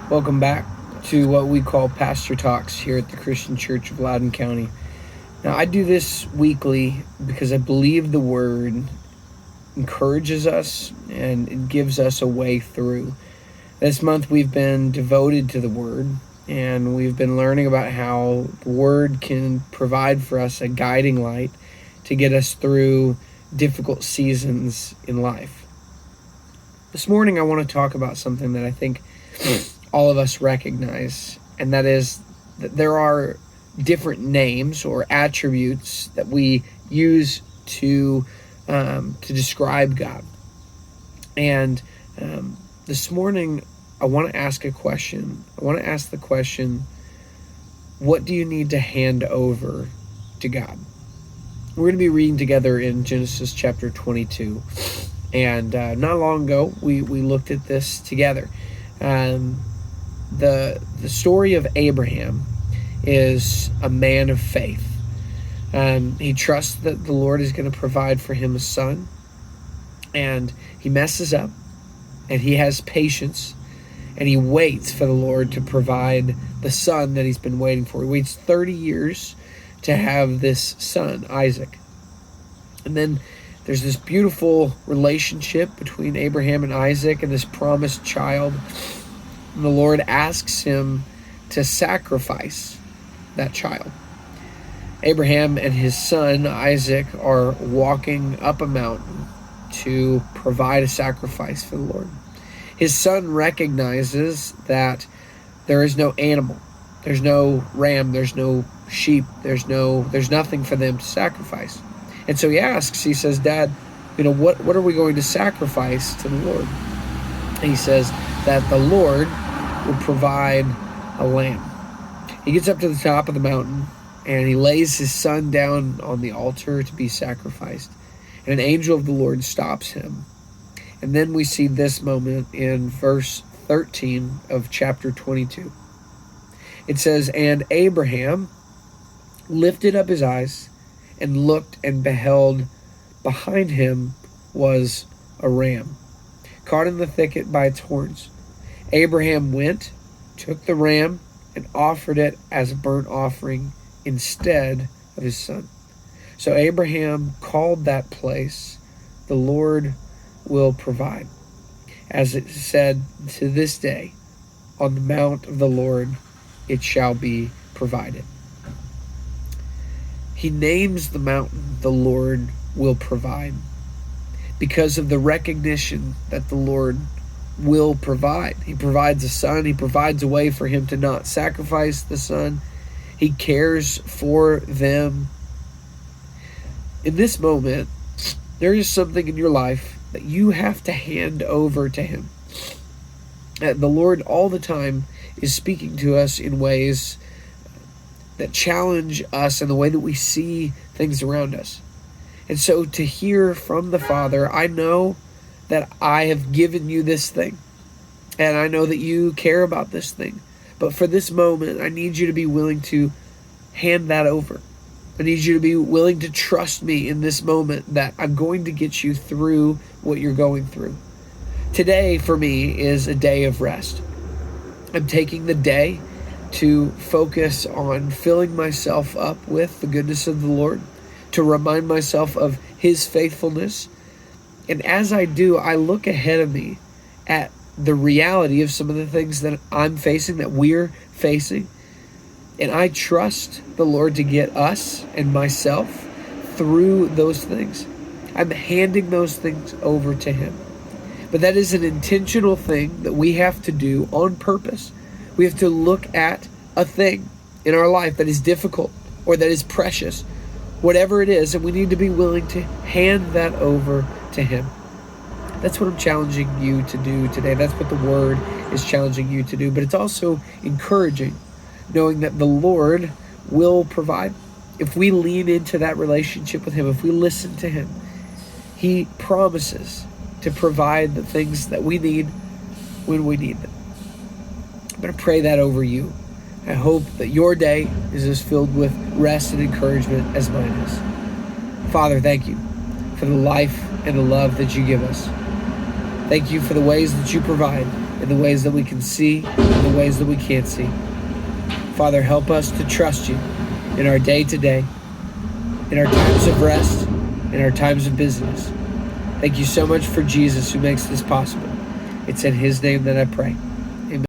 Welcome back to what we call Pastor Talks here at the Christian Church of Loudoun County. Now, I do this weekly because I believe the Word encourages us and it gives us a way through. This month we've been devoted to the Word, and we've been learning about how the Word can provide for us a guiding light to get us through difficult seasons in life. This morning I want to talk about something that I think all of us recognize, and that is that there are different names or attributes that we use to describe God. And this morning, I want to ask a question. I want to ask the question, what do you need to hand over to God? We're going to be reading together in Genesis chapter 22. And not long ago, we looked at this together. The story of Abraham is a man of faith. He trusts that the Lord is going to provide for him a son, and he messes up, and he has patience, and he waits for the Lord to provide the son that he's been waiting for. He waits 30 years to have this son, Isaac. And then there's this beautiful relationship between Abraham and Isaac and this promised child. And the Lord asks him to sacrifice that child. Abraham and his son, Isaac, are walking up a mountain to provide a sacrifice for the Lord. His son recognizes that there is no animal. There's no ram. There's no sheep. There's nothing for them to sacrifice. And so he says, Dad, what are we going to sacrifice to the Lord? And he says that the Lord will provide a lamb. He gets up to the top of the mountain and he lays his son down on the altar to be sacrificed. And an angel of the Lord stops him. And then we see this moment in verse 13 of chapter 22. It says, "And Abraham lifted up his eyes and looked, and beheld behind him was a ram, caught in the thicket by its horns. Abraham went, took the ram, and offered it as a burnt offering instead of his son. So Abraham called that place, the Lord will provide. As it said, to this day, on the mount of the Lord it shall be provided." He names the mountain, the Lord will provide, because of the recognition that the Lord will provide. He provides a son. He provides a way for him to not sacrifice the son. He cares for them. In this moment, there is something in your life that you have to hand over to him. The Lord all the time is speaking to us in ways that challenge us in the way that we see things around us. And so to hear from the Father, I know that I have given you this thing, and I know that you care about this thing. But for this moment, I need you to be willing to hand that over. I need you to be willing to trust me in this moment that I'm going to get you through what you're going through. Today, for me, is a day of rest. I'm taking the day to focus on filling myself up with the goodness of the Lord, to remind myself of his faithfulness. And as I do, I look ahead of me at the reality of some of the things that I'm facing, that we're facing. And I trust the Lord to get us and myself through those things. I'm handing those things over to him. But that is an intentional thing that we have to do on purpose. We have to look at a thing in our life that is difficult or that is precious, whatever it is, and we need to be willing to hand that over to him. That's what I'm challenging you to do today. That's what the Word is challenging you to do. But it's also encouraging, knowing that the Lord will provide. If we lean into that relationship with him, if we listen to him, he promises to provide the things that we need when we need them. I'm going to pray that over you. I hope that your day is as filled with rest and encouragement as mine is. Father, thank you for the life and the love that you give us. Thank you for the ways that you provide. in the ways that we can see, in the ways that we can't see. Father, help us to trust you in our day-to-day, in our times of rest, in our times of busyness. Thank you so much for Jesus who makes this possible. It's in his name that I pray.